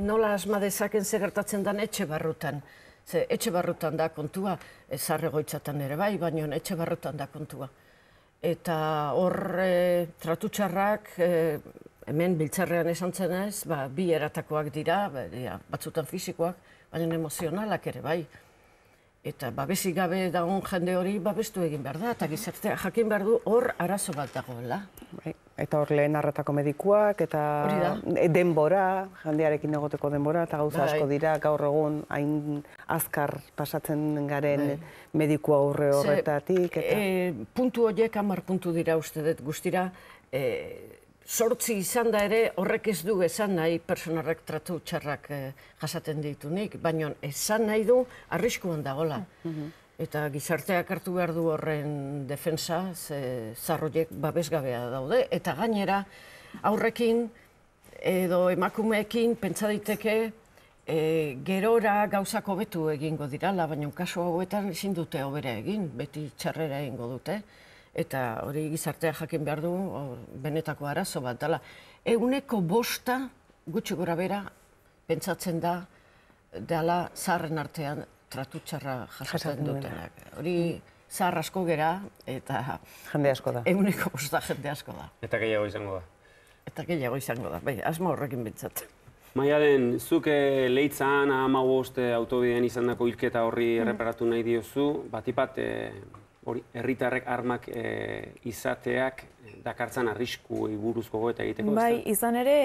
nola asma dezaken ze gertatzen den etxe barrutan. Ze etxe barrutan da kontua, zahar egoitzatan ere bai, baina etxe barrutan da kontua. Eta hor tratu txarrak, hemen biltzarrean esan zenez, bi eratakoak dira, batzutan fisikoak, baina emozionalak ere bai. Eta babesik gabe dagoen jende hori babestu egin behar da, eta gizartea jakin behar du hor arazo bat dagoela. Eta hor lehen arretako medikuak, eta denbora, jendearekin egoteko denbora, eta gauza asko dira, gaur egun hain azkar pasatzen garen mediku aurre horretatik. Puntu horiek 10 puntu dira uste dut guztira, 8 izan da ere horrek ez du esan nahi personarrek tratu txarrak jasaten ditunik, baina esan nahi du arriskuan dagola. Eta gizarteak hartu behar du horren defensa, zarroiek babesgabea daude, eta gainera aurrekin edo emakumeekin pentsa daiteke gerora gauzak hobetu egingo dirala, baina kasu hauetan ezin dute hobera egin, beti txarrera egingo dute. Eta hori gizartea jakin behar du benetako arazo bat dela. 5% gutxi gora bera pentsatzen da dela zaharren artean tratu txarra jasaten dutenak. Hori zahar asko gera eta jende asko da. 5% jende asko da. Eta gehiago izango da. Eta gehiago izango da, asmo horrekin bintzat. Maialen, zuk Leitzan 15 autobidean izandako hilketa horri erreparatu nahi diozu, batipat herritarrek armak izateak dakartzan arriskuei buruzko goeta egiteko? Bai, izan ere,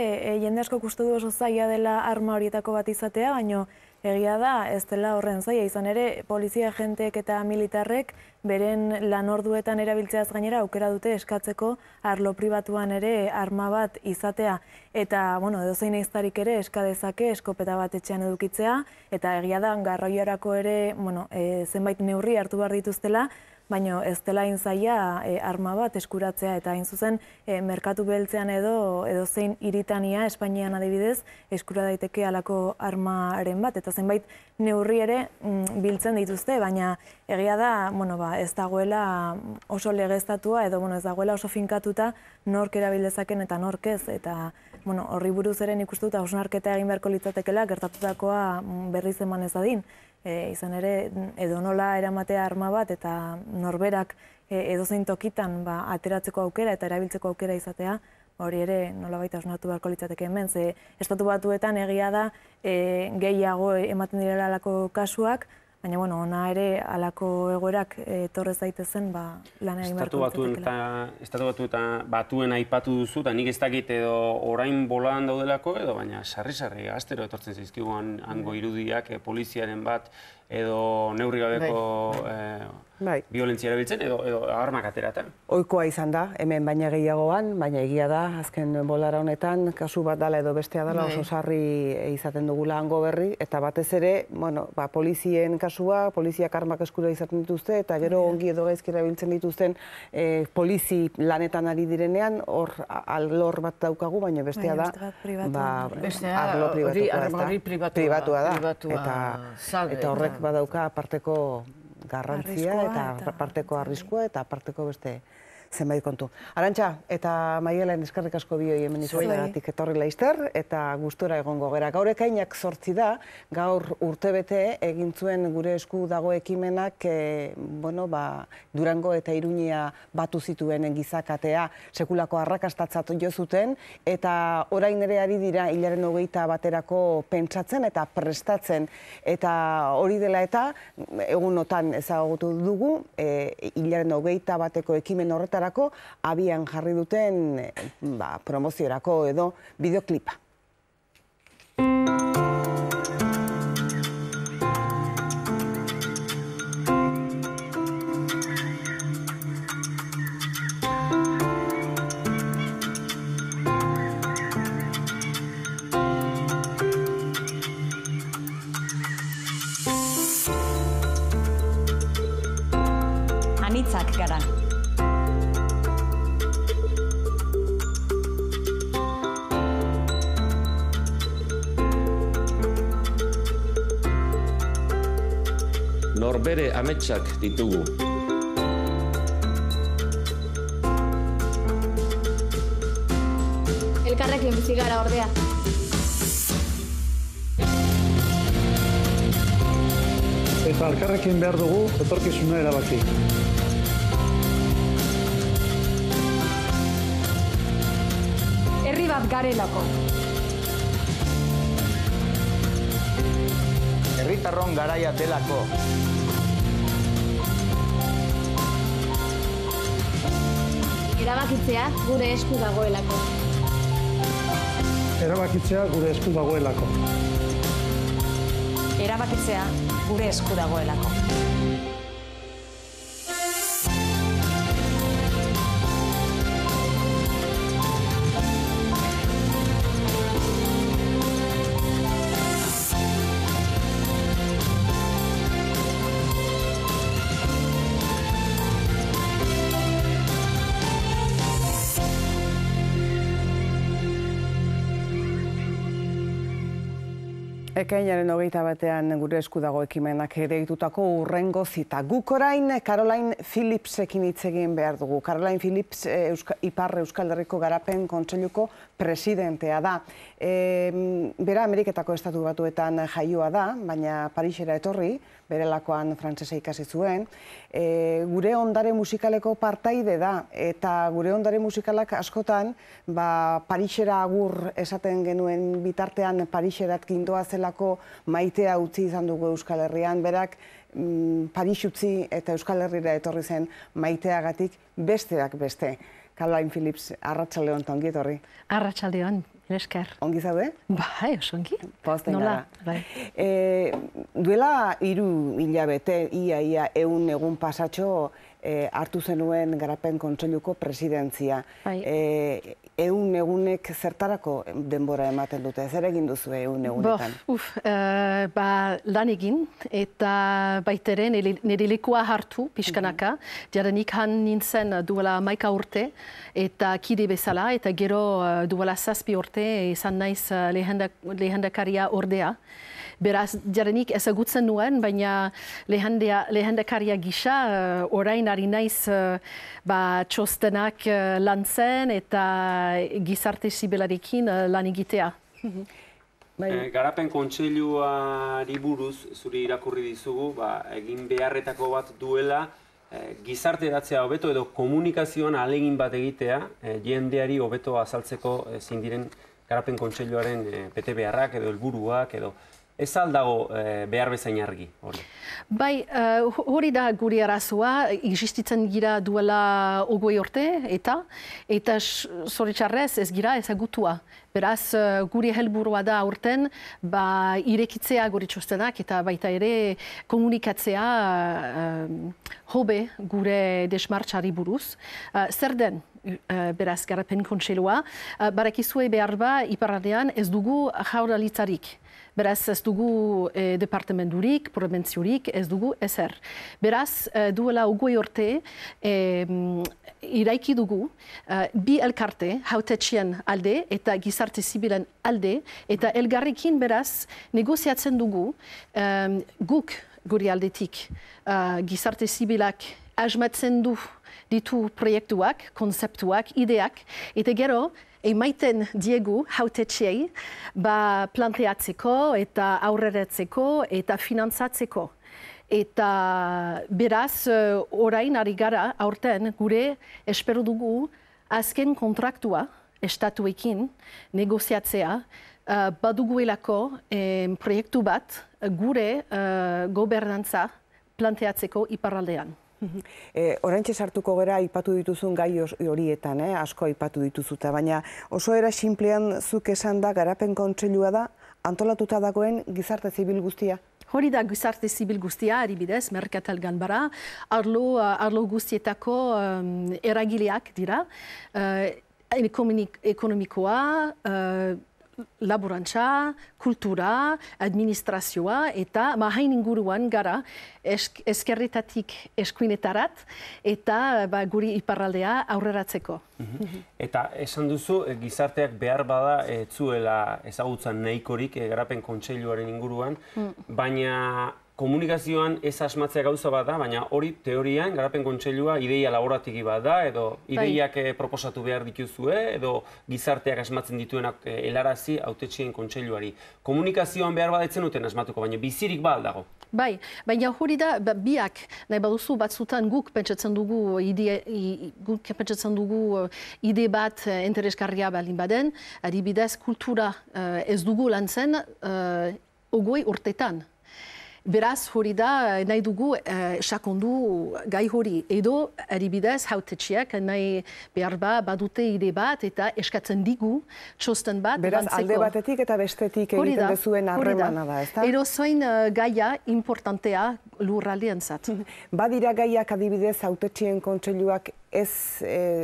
jende asko uste du oso zaila dela arma horietako bat izatea, baina egia da ez dela horren zaila. Izan ere, polizia agenteek eta militarrek beren lan orduetan erabiltzeaz gainera aukera dute eskatzeko arlo pribatuan ere arma bat izatea. Eta, edozein ehiztarik ere eskadezake eskopeta bat etxean edukitzea, eta egia da garraioarako ere zenbait neurri hartu behar dituztela, baina ez dela hain zaila arma bat eskuratzea, eta hain zuzen merkatu beltzean edozein hiritania Espainian adibidez eskura daiteke halako armaren bat, eta zenbait neurri ere biltzen dituzte, baina egia da ez dagoela oso legeztatua edo ez dagoela oso finkatuta nork erabildezaken eta nork ez, eta horri buruz ere nik uste dut hausnarketa egin beharko litzatekeela gertatutakoa berriz eman ez dadin. Izan ere, edonola eramatea arma bat eta norberak edozein tokitan ateratzeko aukera eta erabiltzeko aukera izatea, hori ere nolabait hausnartu beharko litzateke hemen. Ze estatu batuetan egia da gehiago ematen direla halako kasuak, baina ona ere halako egoerak etorrez daitezen lan egin beharko litzatekeela. Estatu batuen aipatu duzu, eta nik ez dakit edo orain bolan daudelako edo, baina sarri-sarri astero etortzen zaizkigu hango irudiak poliziaren bat edo neurri gabeko violentzia erabiltzen edo armak ateratan. Ohikoa izan da, hemen baina gehiagoan, baina egia da, azken bolara honetan, kasu bat dala edo bestea dala oso sarri izaten dugula hango berri, eta batez ere, polizien kasua, poliziak armak eskura izaten dituzte, eta gero ongi edo gaizki erabiltzen dituzten polizi lanetan ari direnean, hor alor bat daukagu, baina bestea da, arlo pribatua da, eta horrek badauka aparteko garrantzia eta aparteko arriskua eta aparteko beste zenbait kontu. Arantxa eta Maialen eskerrik asko bioi hemen izuelatik etorri laizter eta gustora egongo gera. Gaur ekainak 8 da, gaur urtebete egin zuen gure esku dago ekimenak Durango eta Iruña batu zituen gizakatea sekulako arrakastatzat jo zuten, eta orain ere ari dira hilaren 21 pentsatzen eta prestatzen, eta hori dela eta egunotan ezagutu dugu hilaren 21 ekimen horretarako abian jarri duten promoziorako edo bideoklipa. Anitzak gara. Norbere ametsak ditugu. Elkarrekin bizi gara ordea. eta elkarrekin behar dugu etorkizuna erabaki. Herri bat garelako. Herritarron garaia delako. Erabakitzea gure esku dagoelako. Erabakitzea gure esku dagoelako. Erabakitzea gure esku dagoelako. Ekainaren 21 gure esku dago ekimenak egitutako hurrengo zita. Guk orain Caroline Phillipsekin hitz egin behar dugu. Caroline Phillips Ipar Euskal Herriko Garapen Kontseiluko presidentea da. Bera Ameriketako Estatu Batuetan jaioa da, baina Parisera etorri, berelakoan frantsesa ikasi zuen. Gure ondare musikaleko partaide da, eta gure ondare musikalak askotan Parisera agur esaten genuen bitartean Pariserat gindoa zelako maitea utzi izan dugu Euskal Herrian. Berak Paris utzi eta Euskal Herrira etorri zen maiteagatik besteak beste. Caroline Phillips, arratsaldeon eta ongi etorri. Arratsaldeon, esker. Ongi zaude? Bai, oso ongi. Pozten Nola? gara. Bai. Duela 3 hilabete, ia 100 egun pasatxo hartu zenuen Garapen Kontseiluko presidentzia. Bai. 100 egunek zertarako denbora ematen dute? Zer egin duzu 100 egunetan? Lan egin eta baitere nire lekua hartu pixkanaka. Jadanik han nintzen duela 11 urte eta kide bezala eta gero duela 7 urte izan naiz lehendakaria ordea. Beraz, jadanik ezagutzen nuen, baina lehendakaria gisa orain ari naiz txostenak lantzen eta gizarte zibelarekin lan egitea. Garapen Kontseiluari buruz, zuri irakurri dizugu, egin beharretako bat duela, gizarteratzea hobeto edo komunikazioan ahalegin bat egitea, jendeari hobeto azaltzeko ezin diren Garapen Kontseiluaren bete beharrak edo helburuak edo ez aldago behar bezain argi hori? Bai, hori da gure arazoa, existitzen gira duela 20 urte eta zoritxarrez ez gira ezagutua. Beraz, gure helburua da aurten irekitzea gure txostenak eta baita ere komunikatzea hobe gure desmartxari buruz. Zer den? Beraz, Garapen Kontseilua, barakizue behar iparraldean ez dugu jaurlaritzarik. Beraz, ez dugu departamenturik, probentziorik, ez dugu ezer. Beraz, duela 20 urte iraiki dugu bi elkarte hautetxean alde eta gizarte zibilen alde eta elgarrekin beraz negoziatzen dugu guk gure aldetik gizarte zibilak asmatzen ditu proiektuak, konzeptuak, ideak, eta gero emaiten diegu hautetxeei planteatzeko eta aurreratzeko eta finantzatzeko. Eta beraz, orain ari gara aurten gure espero dugu azken kontraktua estatuekin negoziatzea baduguelako proiektu bat gure gobernantza planteatzeko iparraldean. Oraintxe sartuko gara aipatu dituzun gai horietan, asko aipatu dituzuta, baina oso era sinplean zuk esan da Garapen Kontseilua da antolatuta dagoen gizarte zibil guztia? Hori da gizarte zibil guztia, adibidez, Merkatal Ganbara, arlo guztietako eragileak dira, ekonomikoa, laborantza, kultura, administrazioa eta hain inguruan gara eskerretatik eskuinetarat eta guri iparraldea aurreratzeko. Eta esan duzu, gizarteak behar bada zuela ezagutzen nahikorik Garapen Kontseiluaren inguruan, baina komunikazioan ez asmatzea gauza bat da, baina hori teorian garapen kontseilua ideia laboratiki bat da, edo ideiak proposatu behar dituzue, edo gizarteak asmatzen dituenak helarazi hautetxeen kontseiluari. Komunikazioan behar badetzen duten asmatuko, baina bizirik ba aldago. Bai, baina hori da, biak, nahi baduzu batzutan guk pentsatzen dugu ide bat interesgarria baldin baden, adibidez kultura ez dugu lantzen 20 urtetan. Beraz, hori da, nahi dugu sakondu gai hori. Edo, adibidez, hautetxeak nahi behar badute ide bat eta eskatzen digu txosten bat. Beraz, alde batetik eta bestetik egiten dezuen harremana da, ezta? Edo zoin gaia importantea lurraldean zat. Badira gaiak adibidez hautetxeen kontseiluak ez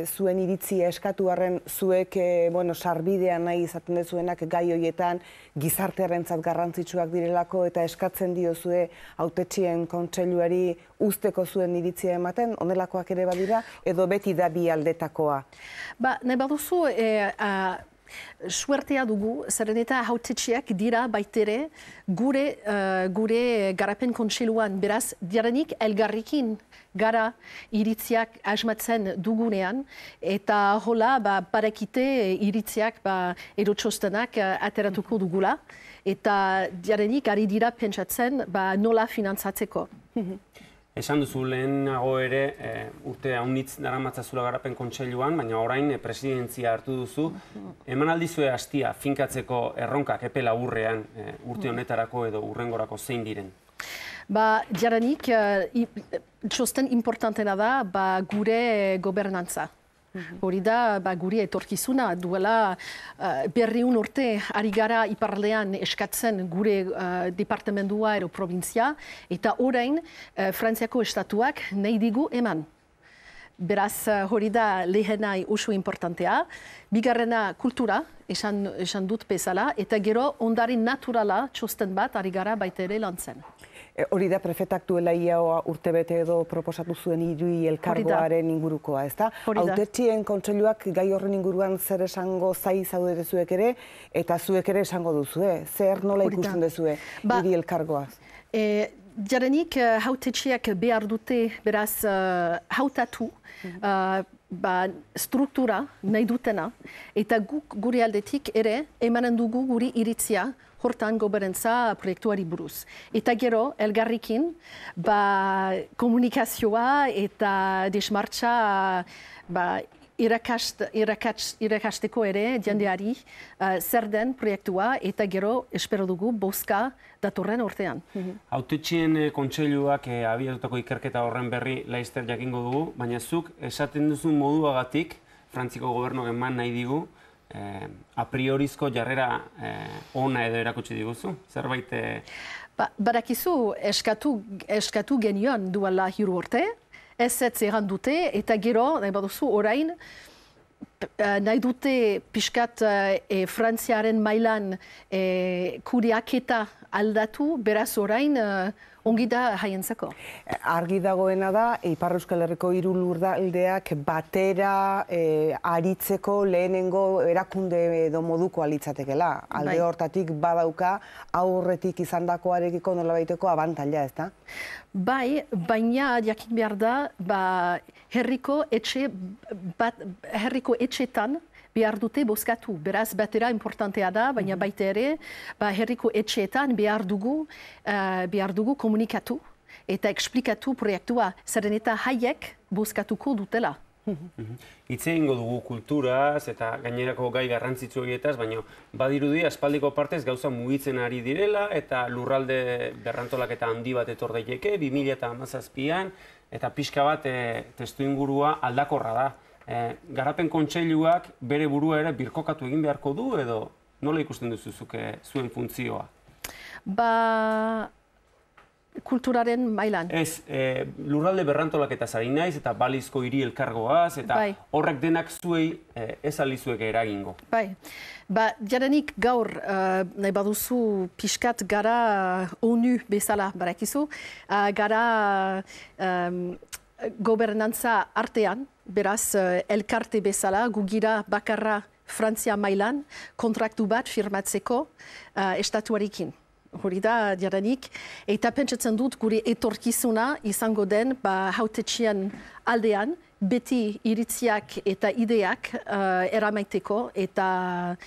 zuen iritzia eskatu arren zuek sarbidean nahi izaten dezuenak gai horietan gizartearentzat garrantzitsuak direlako eta eskatzen diozue hautetxeen kontseiluari usteko zuen iritzia ematen, honelakoak ere badira, edo beti da bi aldetakoa? Nahi baduzu, suertea dugu, zeren eta hautetxeak dira baitere gure garapen kontseiluan, beraz, diarenik elgarrikin gara iritziak asmatzen dugunean, eta hola barekite iritziak edo txostenak ateratuko dugula, eta diarenik ari dira pentsatzen nola finantzatzeko. Esan duzu lehenago ere urte haunitz daramatzazula garapen kontseiluan, baina orain presidentzia hartu duzu. Eman aldizue hastia finkatzeko erronkak epe laburrean urte honetarako edo urrengorako zein diren? Diarenik, txosten importantena da gure gobernantza. Hori da, gure etorkizuna duela berriun urte ari gara iparraldean eskatzen gure departamentua edo provintzia, eta orain Frantziako estatuak nahi digu eman. Beraz, hori da lehena oso importantea. Bigarrena kultura, esan dut bezala, eta gero ondare naturala txosten bat ari gara baita ere lantzen. Hori da, prefetak duela ia urtebete edo proposatu zuen irui elkargoaren ingurukoa, ezta? Hautetxeen kontseiluak gai horren inguruan zer esango zai zaudete zuek ere, eta zuek ere esango duzue. Zer nola ikusten duzue irui elkargoa? Jarenik hautetxeak behar dute beraz hautatu struktura nahi dutena, eta guk gure aldetik ere emanen dugu guri iritzia hortan gobernantza proiektuari buruz. Eta gero, elgarrikin, komunikazioa eta desmartxa irakasteko ere jendeari zer den proiektua, eta gero espero dugu bozka datorren urtean. Hautetxeen kontseiluak abiatutako ikerketa horren berri laizter jakingo dugu, baina zuk esaten duzu moduagatik, Frantziko gobernuak eman nahi digu, a priorizko jarrera ona edo erakutsi diguzu? Zerbait... Badakizu eskatu genion duela 3 urte, ez zeran dute, eta gero, nahi baduzu, orain, nahi dute pixkat Frantziaren mailan kudeaketa aldatu, beraz orain ongi da haientzako. Argi dagoena da, Ipar Euskal Herriko 3 lurraldeak batera aritzeko lehenengo erakunde edo moduko alitzatekela. Alde hortatik badauka aurretik izandakoarekiko nolabaiteko abantaila, ezta? Bai, baina jakin behar da, herriko etxetan behar dute bozkatu. Beraz, batera importantea da, baina baita ere, herriko etxeetan behar dugu komunikatu eta eksplikatu proiektua, zeren eta haiek bozkatuko dutela. Hitz egingo dugu kulturaz eta gainerako gai garrantzitsu horietaz, baina badirudi aspaldiko partez gauza mugitzen ari direla eta lurralde berrantolaketa handi bat etor daiteke 2017an eta pixka bat testuingurua aldakorra da. Garapen kontseiluak bere burua ere birkokatu egin beharko du edo nola ikusten duzuzuk zuen funtzioa? Kulturaren mailan. Ez, lurralde berrantolaketaz ari naiz eta balizko hiri elkargoaz eta horrek denak zuei ez alizuek eragingo. Bai, jarenik gaur nahi baduzu pixkat gara ONU bezala barakizu, gara gobernantza artean, beraz elkarte bezala, gugira bakarra Frantzia mailan kontraktu bat firmatzeko estatuarekin. hori da jadanik, eta pentsatzen dut gure etorkizuna izango den hautetxean aldean, beti iritziak eta ideak eramaiteko eta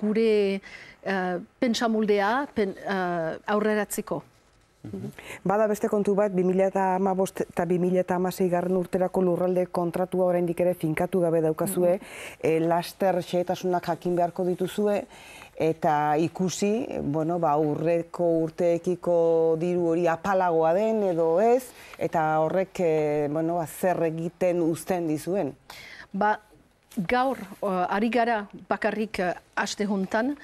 gure pentsamoldea aurreratzeko. Bada beste kontu bat, 2015 eta 2016 garren urterako lurralde kontratua oraindik ere finkatu gabe daukazue, laster xehetasunak jakin beharko dituzue, eta ikusi, urreko urteekiko diru hori apalagoa den edo ez, eta horrek zer egiten uzten dizuen. Gaur, ari gara bakarrik aste hontan,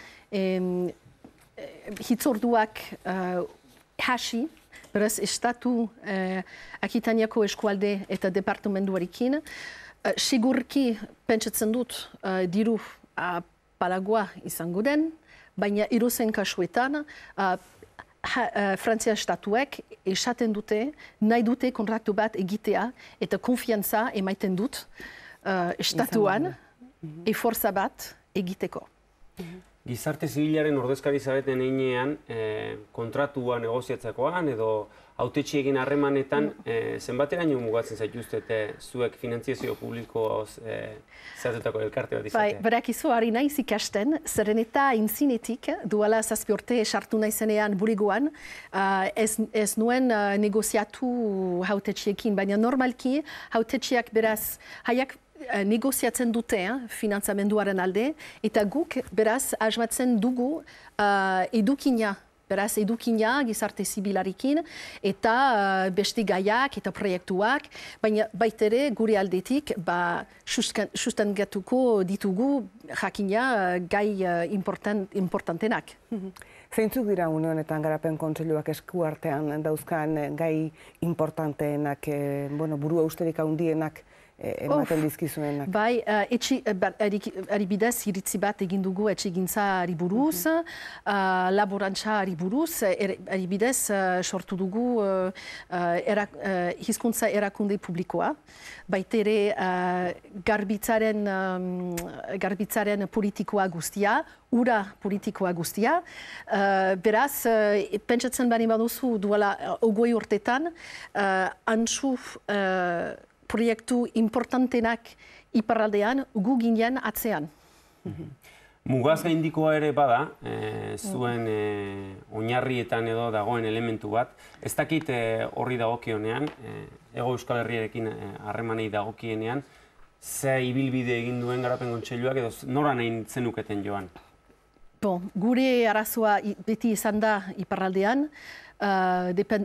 hitzorduak hasi, beraz, estatu Akitaniako eskualde eta departamentuarekin. Sigurki pentsatzen dut diru palagoa izango den, baina edozein kasuetan Frantzia estatuek esaten dute, nahi dute kontraktu bat egitea eta konfiantza emaiten dut estatuan efortza bat egiteko. Gizarte zibilaren ordezkari zareten heinean, kontratua negoziatzakoan edo hautetxeekin harremanetan zenbateraino mugatzen zaituztete zuek finantziazio publikoz zehatzetako elkarte bat izatea? Berakizu ari naiz ikasten, zeren eta intzinetik duela 7 urte sartu naizenean bulegoan, ez nuen negoziatu hautetxeekin, baina normalki hautetxeak beraz haiak negoziatzen dute finantzamenduaren alde, eta guk beraz asmatzen dugu edukina. Beraz, edukina gizarte zibilarekin eta beste gaiak eta proiektuak, baina baitere gure aldetik sustengatuko ditugu jakina gai importantenak. Zeintzuk dira une honetan Garapen Kontseiluak esku artean dauzkan gai importanteenak, burua usterik handienak ematen dizkizuenak? Bai, adibidez iritzi bat egin dugu etxegintzari buruz, laborantzari buruz, adibidez sortu dugu hizkuntza erakunde publikoa, baitere garbitzaren politikoa guztia, ura politikoa guztia. Beraz, pentsatzen bani baduzu duela 20 urtetan, antzu proiektu importantenak iparraldean gu ginen atzean. Mugaz gaindikoa ere bada, zuen oinarrietan edo dagoen elementu bat. Ez dakit horri dagokionean, Hego Euskal Herriarekin harremanei dagokienean, ze ibilbide egin duen Garapen Kontseiluak edo nora nahi zenuketen joan? Gure arazoa beti izan da iparraldean,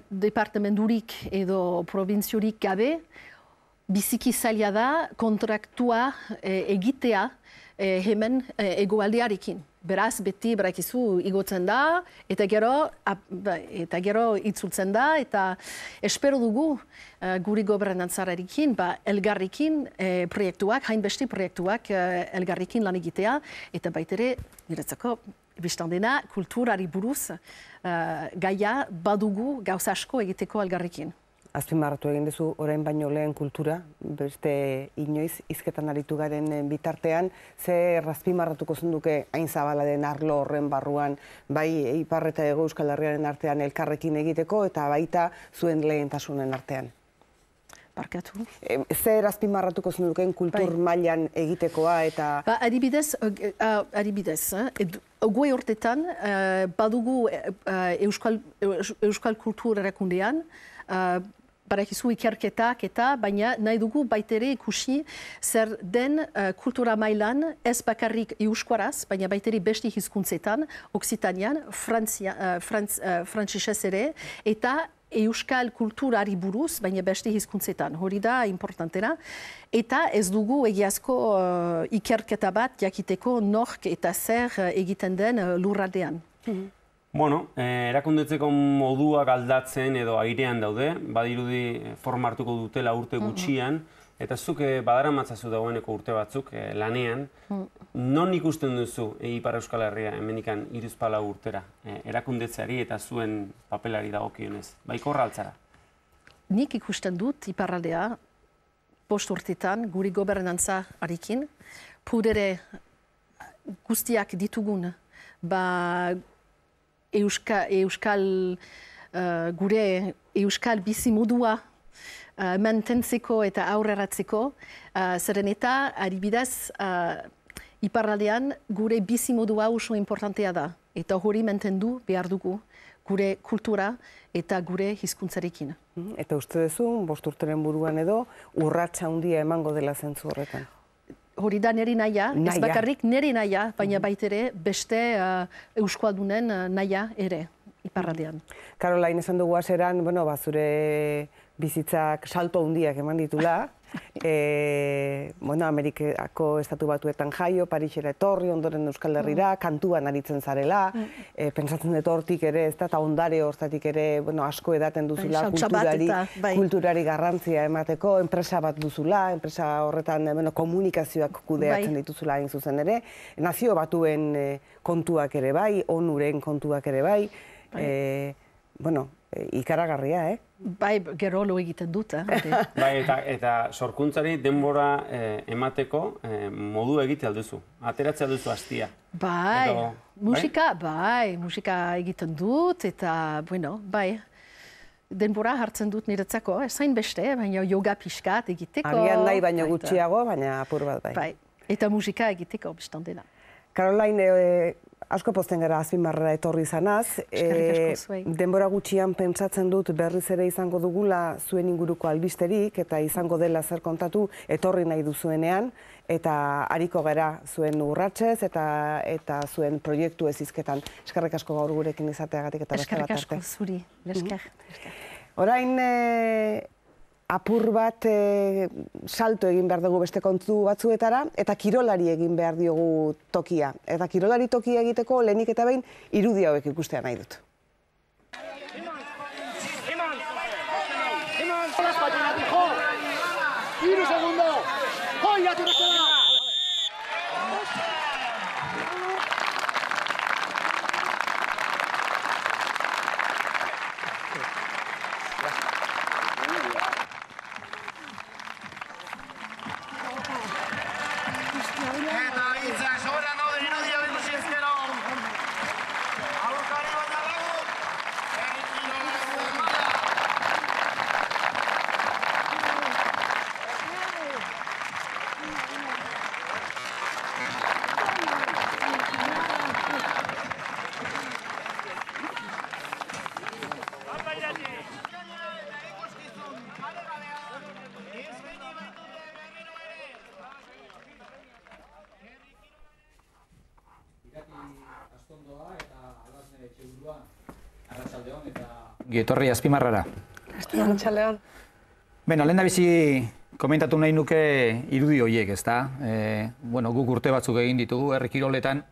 departamenturik edo provinziorik gabe, biziki zaila da kontraktua egitea hemen hegoaldearekin. Beraz, beti berakizu igotzen da, eta gero itzultzen da, eta espero dugu guri gobernantzarekin, elgarrekin proiektuak, hainbeste proiektuak elgarrekin lan egitea, eta baitere, niretzako, bistan dena, kulturari buruz gaia badugu gauza asko egiteko elgarrekin. Azpimarratu egin duzu orain baino lehen kultura, beste inoiz hizketan aritu garen bitartean, zer azpimarratuko zenduke hain zabala den arlo horren barruan, bai Ipar eta Hego Euskal Herriaren artean elkarrekin egiteko eta baita zuen lehentasunen artean? Barkatu. Zer azpimarratuko zenduken kultur mailan egitekoa eta... Adibidez, 20 urtetan badugu Euskal Kultur erakundean, barakizu ikerketak baina nahi dugu baitere ikusi zer den kultura mailan ez bakarrik euskaraz, baina baitere beste hizkuntzetan, Oksitanian, frantsesez ere, eta euskal kulturari buruz, baina beste hizkuntzetan. Hori da importantena. Eta ez dugu egiazko ikerketa bat jakiteko nork eta zer egiten den lurraldean. Erakundetzeko moduak aldatzen edo airean daude, badirudi forma hartuko dutela urte gutxian, eta zuk badaramatzazu dagoeneko urte batzuk lanean, non ikusten duzu Ipar Euskal Herria hemenikan 3-4 urtera, erakundetzeari eta zuen papelari dagokionez, baikorra altzara? Nik ikusten dut iparraldea 5 urtetan guri gobernantza arekin, pudere guztiak ditugun, gure euskal bizimodua mantentzeko eta aurreratzeko, zeren eta adibidez iparraldean gure bizimodua oso importantea da. Eta hori mantendu behar dugu gure kultura eta gure hizkuntzarekin. Eta uste duzu, 5 urteren buruan edo, urratsa handia emango dela zentzu horretan? Hori da nire nahia, ez bakarrik nire nahia, baina baitere beste euskaldunen nahia ere, iparraldean. Caroline, esan dugu aseran, zure bizitzak salto handiak eman ditula. Amerikako Estatu Batuetan jaio, Parisera etorri, ondoren Euskal Herrira, kantuan aritzen zarela, pentsatzen dut hortik ere, eta ondare hortatik ere asko edaten duzula, kulturari garrantzia emateko, enpresa bat duzula, enpresa horretan komunikazioak kudeatzen dituzula hain zuzen ere, Nazio Batuen kontuak ere bai, ONUren kontuak ere bai, ikaragarria, Bai, gero lo egiten dut, Bai, eta sorkuntzari denbora emateko modu egite alduzu. Ateratzea duzu hastia. Bai, musika egiten dut, eta, bai, denbora hartzen dut niretzako, zain beste, baina yoga pixkat egiteko. Agian nahi baino gutxiago, baina apur bat bai. Bai, eta musika egiteko bestan dena. Caroline, asko pozten gara Azpimarrera etorri izanaz. Denbora gutxian pentsatzen dut berriz ere izango dugula zuen inguruko albisterik eta izango dela zer kontatu etorri nahi duzuenean eta hariko gara zuen urratsez eta zuen proiektu ez hizketan. Eskerrik asko gaur gurekin izateagatik eta beste bat arte. Eskerrik asko zuri, esker. Orain apur bat salto egin behar dugu beste kontu batzuetara, eta kirolari egin behar diogu tokia. Eta kirolari tokia egiteko lehenik eta behin irudi hauek ikustea nahi dut. Gietorri Azpimarrara. Arratsaldeon. Lehen da bizi komentatu nahi nuke irudi horiek, ezta? Guk urte batzuk egin ditugu herri kiroletan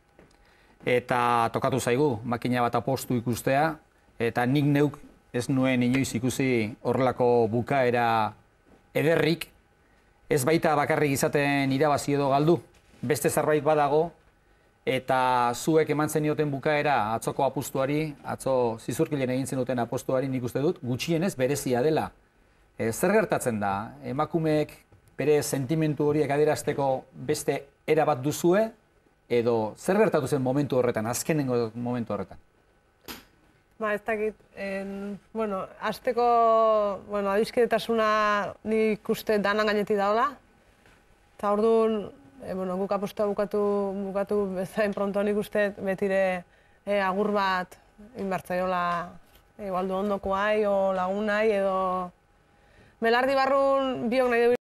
eta tokatu zaigu makina bat apostu ikustea eta nik neuk ez nuen inoiz ikusi horrelako bukaera ederrik, ez baita bakarrik izaten irabazi edo galdu, beste zerbait badago eta zuek eman zenioten bukaera atzoko apustuari, atzo Zizurkilen egin zenuten apostuari nik uste dut, gutxienez berezia dela. Zer gertatzen da? Emakumeek bere sentimentu horiek adierazteko beste era bat duzue, edo zer gertatu zen momentu horretan, azkenengo momentu horretan? Ez dakit, azteko adiskidetasuna nik uste danan gainetik daola, eta orduan, guk apostua bukatu bezain pronto nik uste betire agur bat inbertzaiola aldu ondokoai o lagunai edo Belardi barrun biok nahi